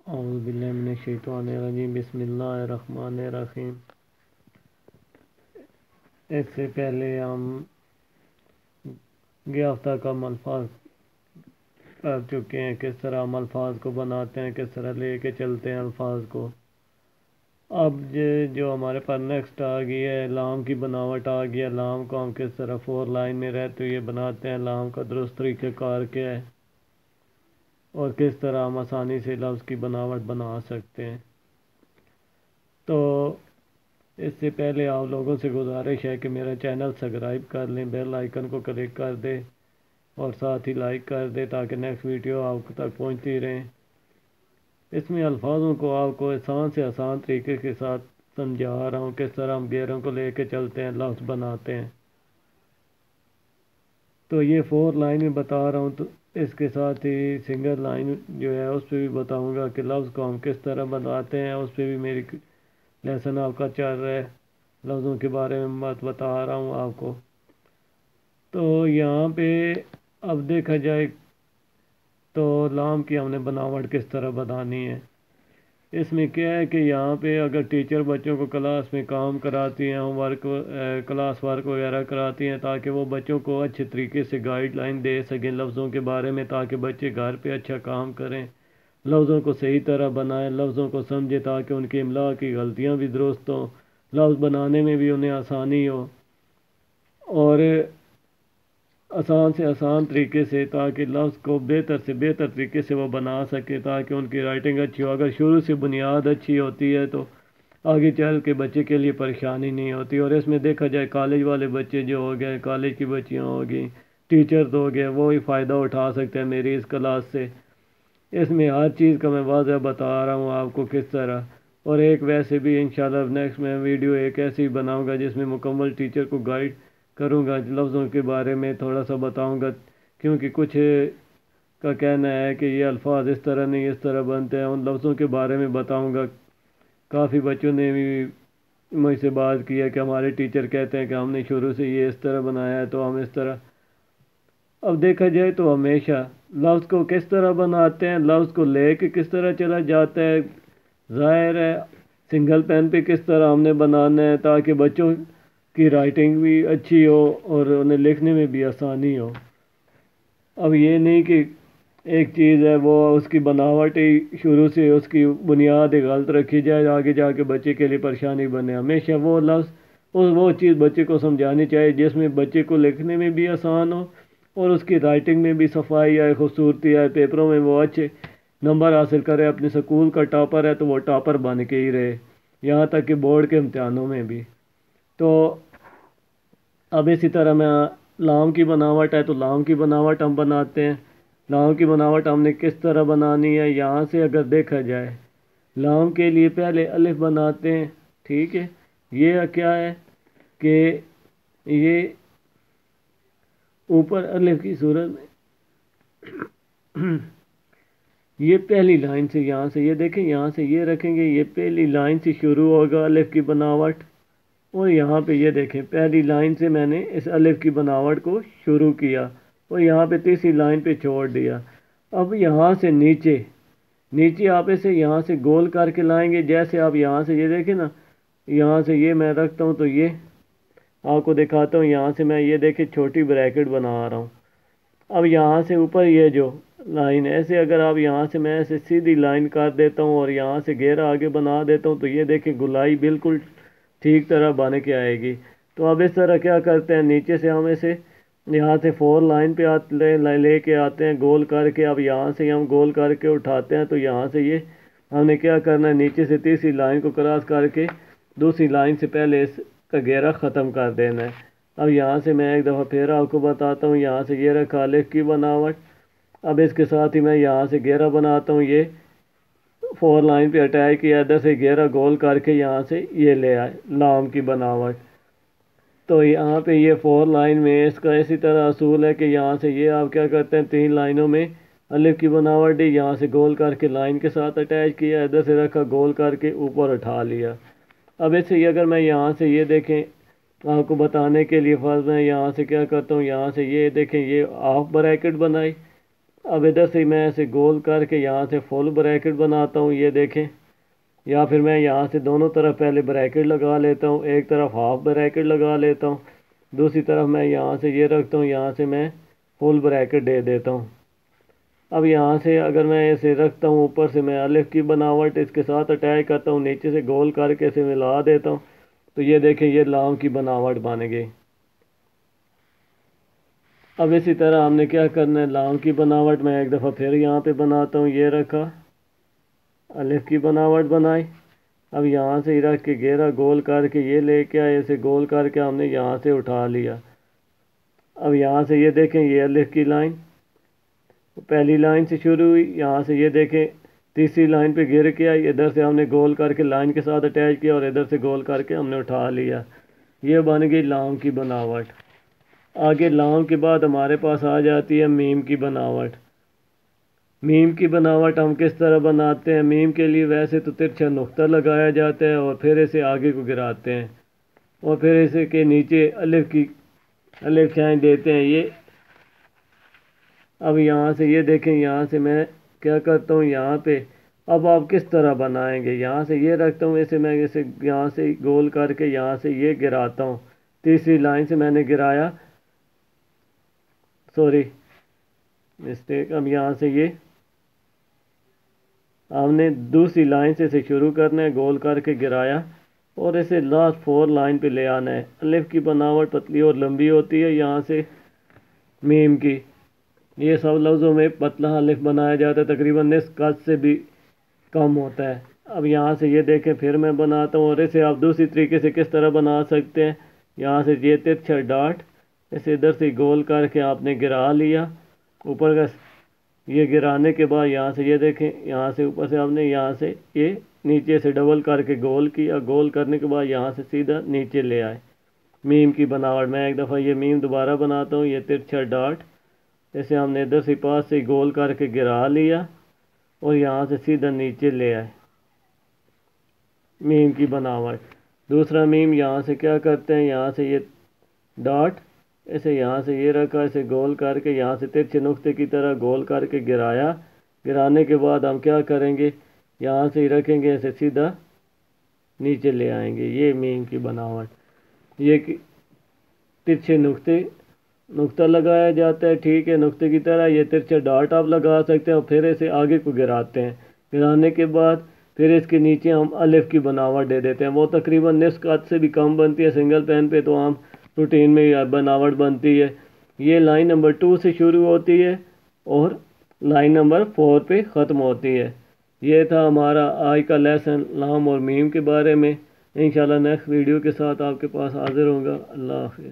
اعوذ باللہ من الشیطان الرجیم، بسم اللہ الرحمن الرحیم۔ اس سے پہلے ہم گیا ہفتہ کا الفاظ کر چکے ہیں، کس طرح ہم الفاظ کو بناتے ہیں، کس طرح لے کے چلتے ہیں الفاظ کو۔ اب جو ہمارے پاس نیکسٹ آ گئی ہے، لام کی بناوٹ آ گئی ہے۔ لام کو ہم کس طرح 4 لائن میں رہتے ہوئے بناتے ہیں، لام کا درست طریقہ کار کیا ہے اور کس طرح ہم آسانی سے لفظ کی بناوٹ بنا سکتے ہیں۔ تو اس سے پہلے آپ لوگوں سے گزارش ہے کہ میرا چینل سبسکرائب کر لیں، بیل آئیکن کو کلک کر دیں اور ساتھ ہی لائک کر دیں تاکہ نیکسٹ ویڈیو آپ تک پہنچتی رہیں۔ اس میں الفاظوں کو آپ کو آسان سے آسان طریقے کے ساتھ سمجھا رہا ہوں، کس طرح ہم گیروں کو لے کے چلتے ہیں، لفظ بناتے ہیں۔ تو یہ 4 لائن میں بتا رہا ہوں، تو اس کے ساتھ ہی سنگل لائن جو ہے اس پہ بھی بتاؤں گا کہ لفظ کو ہم کس طرح بناتے ہیں، اس پہ بھی میری لیسن آپ کا چل رہا ہے، لفظوں کے بارے میں بات بتا رہا ہوں آپ کو۔ تو یہاں پہ اب دیکھا جائے تو لام کی ہم نے بناوٹ کس طرح بنانی ہے۔ اس میں کیا ہے کہ یہاں پہ اگر ٹیچر بچوں کو کلاس میں کام کراتی ہیں، ہوم ورک کلاس ورک وغیرہ کراتی ہیں، تاکہ وہ بچوں کو اچھے طریقے سے گائیڈ لائن دے سکیں لفظوں کے بارے میں، تاکہ بچے گھر پہ اچھا کام کریں، لفظوں کو صحیح طرح بنائیں، لفظوں کو سمجھیں تاکہ ان کی املا کی غلطیاں بھی درست ہوں، لفظ بنانے میں بھی انہیں آسانی ہو، اور آسان سے آسان طریقے سے، تاکہ لفظ کو بہتر سے بہتر طریقے سے وہ بنا سکے، تاکہ ان کی رائٹنگ اچھی ہو۔ اگر شروع سے بنیاد اچھی ہوتی ہے تو آگے چل کے بچے کے لیے پریشانی نہیں ہوتی۔ اور اس میں دیکھا جائے کالج والے بچے جو ہو گئے، کالج کی بچیاں ہو گئیں، ٹیچرز ہو گئے، وہ ہی فائدہ اٹھا سکتے ہیں میری اس کلاس سے۔ اس میں ہر چیز کا میں واضح بتا رہا ہوں آپ کو کس طرح، اور ایک ویسے بھی انشاءاللہ نیکسٹ میں ویڈیو ایک ایسی بناؤں گا جس میں مکمل ٹیچر کو گائیڈ کروں گا، لفظوں کے بارے میں تھوڑا سا بتاؤں گا، کیونکہ کچھ کا کہنا ہے کہ یہ الفاظ اس طرح نہیں اس طرح بنتے ہیں، ان لفظوں کے بارے میں بتاؤں گا۔ کافی بچوں نے بھی مجھ سے بات کی ہے کہ ہمارے ٹیچر کہتے ہیں کہ ہم نے شروع سے یہ اس طرح بنایا ہے تو ہم اس طرح۔ اب دیکھا جائے تو ہمیشہ لفظ کو کس طرح بناتے ہیں، لفظ کو لے کے کس طرح چلا جاتا ہے، ظاہر ہے سنگل پین پہ کس طرح ہم نے بنانا ہے تاکہ بچوں کی رائٹنگ بھی اچھی ہو اور انہیں لکھنے میں بھی آسانی ہو۔ اب یہ نہیں کہ ایک چیز ہے وہ اس کی بناوٹ ہی شروع سے اس کی بنیاد غلط رکھی جائے، آگے جا کے بچے کے لیے پریشانی بنے۔ ہمیشہ وہ لفظ وہ چیز بچے کو سمجھانی چاہیے جس میں بچے کو لکھنے میں بھی آسان ہو اور اس کی رائٹنگ میں بھی صفائی آئے، خوبصورتی آئے، پیپروں میں وہ اچھے نمبر حاصل کرے، اپنے سکول کا ٹاپر ہے تو وہ ٹاپر بن کے ہی رہے، یہاں تک کہ بورڈ کے امتحانوں میں بھی۔ تو اب اسی طرح میں لام کی بناوٹ ہے تو لام کی بناوٹ ہم بناتے ہیں۔ لام کی بناوٹ ہم نے کس طرح بنانی ہے، یہاں سے اگر دیکھا جائے لام کے لیے پہلے الف بناتے ہیں، ٹھیک ہے۔ یہ کیا ہے کہ یہ اوپر الف کی صورت میں یہ پہلی لائن سے، یہاں سے یہ دیکھیں، یہاں سے یہ رکھیں گے، یہ پہلی لائن سے شروع ہوگا الف کی بناوٹ، اور یہاں پہ یہ دیکھیں پہلی لائن سے میں نے اس الف کی بناوٹ کو شروع کیا اور یہاں پہ تیسری لائن پہ چھوڑ دیا۔ اب یہاں سے نیچے آپ اسے یہاں سے گول کر کے لائیں گے، جیسے آپ یہاں سے یہ دیکھیں نا، یہاں سے یہ میں رکھتا ہوں تو یہ آپ کو دکھاتا ہوں، یہاں سے میں یہ دیکھیں چھوٹی بریکٹ بنا رہا ہوں۔ اب یہاں سے اوپر یہ جو لائن ایسے اگر آپ یہاں سے میں ایسے سیدھی لائن کر دیتا ہوں اور یہاں سے گھیرا آگے بنا دیتا ہوں تو یہ دیکھیں گلائی بالکل ٹھیک طرح بن کے آئے گی۔ تو اب اس طرح کیا کرتے ہیں، نیچے سے ہم اسے یہاں سے 4 لائن پہ لے کے آتے ہیں گول کر کے۔ اب یہاں سے ہم گول کر کے اٹھاتے ہیں تو یہاں سے یہ ہم نے کیا کرنا ہے، نیچے سے تیسری لائن کو کراس کر کے دوسری لائن سے پہلے اس کا گھیرا ختم کر دینا ہے۔ اب یہاں سے میں ایک دفعہ پھر آپ کو بتاتا ہوں، یہاں سے یہ رکھا الف کی بناوٹ۔ اب اس کے ساتھ ہی میں یہاں سے گھیرا بناتا ہوں، یہ 4 لائن پہ اٹیچ کیا، ادھر سے گھیرا گول کر کے یہاں سے یہ لے آئے لام کی بناوٹ۔ تو یہاں پہ یہ 4 لائن میں اس کا اسی طرح اصول ہے کہ یہاں سے یہ آپ کیا کرتے ہیں، 3 لائنوں میں الف کی بناوٹ دی، یہاں سے گول کر کے لائن کے ساتھ اٹیچ کیا، ادھر سے رکھا گول کر کے اوپر اٹھا لیا۔ اب اس سے اگر میں یہاں سے یہ دیکھیں آپ کو بتانے کے لیے فرض میں یہاں سے کیا کرتا ہوں، یہاں سے یہ دیکھیں یہ ہاف بریکٹ بنائی اب ادھر سے میں ایسے گول کر کے یہاں سے فل بریکٹ بناتا ہوں، یہ دیکھیں، یا پھر میں یہاں سے دونوں طرف پہلے بریکٹ لگا لیتا ہوں، ایک طرف ہاف بریکٹ لگا لیتا ہوں، دوسری طرف میں یہاں سے یہ رکھتا ہوں، یہاں سے میں فل بریکٹ دے دیتا ہوں۔ اب یہاں سے اگر میں اسے رکھتا ہوں، اوپر سے میں الف کی بناوٹ اس کے ساتھ اٹیچ کرتا ہوں، نیچے سے گول کر کے اسے ملا دیتا ہوں، تو یہ دیکھیں یہ لام کی بناوٹ بن گئی۔ اب اسی طرح ہم نے کیا کرنا ہے، لام کی بناوٹ میں ایک دفعہ پھر یہاں پہ بناتا ہوں، یہ رکھا، الف کی بناوٹ بنائی، اب یہاں سے رکھ کے گھیرا گول کر کے یہ لے کے آئے، اسے گول کر کے ہم نے یہاں سے اٹھا لیا۔ اب یہاں سے یہ دیکھیں یہ الف کی لائن پہلی لائن سے شروع ہوئی، یہاں سے یہ دیکھیں تیسری لائن پہ گر کے آئی، ادھر سے ہم نے گول کر کے لائن کے ساتھ اٹیچ کیا اور ادھر سے گول کر کے ہم نے اٹھا لیا، یہ بن گئی لام کی بناوٹ۔ آگے لام کے بعد ہمارے پاس آ جاتی ہے میم کی بناوٹ۔ میم کی بناوٹ ہم کس طرح بناتے ہیں؟ میم کے لیے ویسے تو ترچھا نقطہ لگایا جاتا ہے اور پھر اسے آگے کو گراتے ہیں اور پھر اسے کے نیچے الف کھینچ دیتے ہیں۔ یہ اب یہاں سے یہ دیکھیں، یہاں سے میں کیا کرتا ہوں، یہاں پہ اب آپ کس طرح بنائیں گے، یہاں سے یہ رکھتا ہوں، اسے میں اسے یہاں سے گول کر کے یہاں سے یہ گراتا ہوں، تیسری لائن سے میں نے گرایا، سوری مسٹیک، اب یہاں سے یہ ہم نے دوسری لائن سے اسے شروع کرنا ہے، گول کر کے گرایا اور اسے لاسٹ 4 لائن پہ لے آنا ہے۔ الف کی بناوٹ پتلی اور لمبی ہوتی ہے، یہاں سے میم کی یہ سب لفظوں میں پتلا الف بنایا جاتا ہے، تقریباً نصف قد سے بھی کم ہوتا ہے۔ اب یہاں سے یہ دیکھیں پھر میں بناتا ہوں، اور اسے آپ دوسری طریقے سے کس طرح بنا سکتے ہیں، یہاں سے یہ ترچھا ڈاٹ اسے ادھر سے گول کر کے آپ نے گرا لیا، اوپر کا یہ گرانے کے بعد یہاں سے یہ دیکھیں، یہاں سے اوپر سے آپ نے یہاں سے یہ نیچے سے ڈبل کر کے گول کیا، گول کرنے کے بعد یہاں سے سیدھا نیچے لے آئے۔ میم کی بناوٹ میں ایک دفعہ یہ میم دوبارہ بناتا ہوں، یہ ترچھا ڈاٹ اسے ہم نے ادھر سے پاس سے گول کر کے گرا لیا اور یہاں سے سیدھا نیچے لے آئے، میم کی بناوٹ۔ دوسرا میم یہاں سے کیا کرتے ہیں، یہاں سے یہ ڈاٹ اسے یہاں سے یہ رکھا، اسے گول کر کے یہاں سے ترچھے نقطے کی طرح گول کر کے گرایا، گرانے کے بعد ہم کیا کریں گے، یہاں سے ہی رکھیں گے، اسے سیدھا نیچے لے آئیں گے، یہ میم کی بناوٹ۔ یہ ترچھے نقطہ لگایا جاتا ہے، ٹھیک ہے، نقطے کی طرح یہ ترچھا ڈاٹ آپ لگا سکتے ہیں اور پھر اسے آگے کو گراتے ہیں، گرانے کے بعد پھر اس کے نیچے ہم الف کی بناوٹ دے دیتے ہیں، وہ تقریباً نصف قد سے بھی کم بنتی ہے، سنگل پین پہ تو عام روٹین میں بناوٹ بنتی ہے۔ یہ لائن نمبر 2 سے شروع ہوتی ہے اور لائن نمبر 4 پہ ختم ہوتی ہے۔ یہ تھا ہمارا آج کا لیسن لام اور میم کے بارے میں۔ انشاءاللہ نیکسٹ ویڈیو کے ساتھ آپ کے پاس حاضر ہوں گا۔ اللہ حافظ۔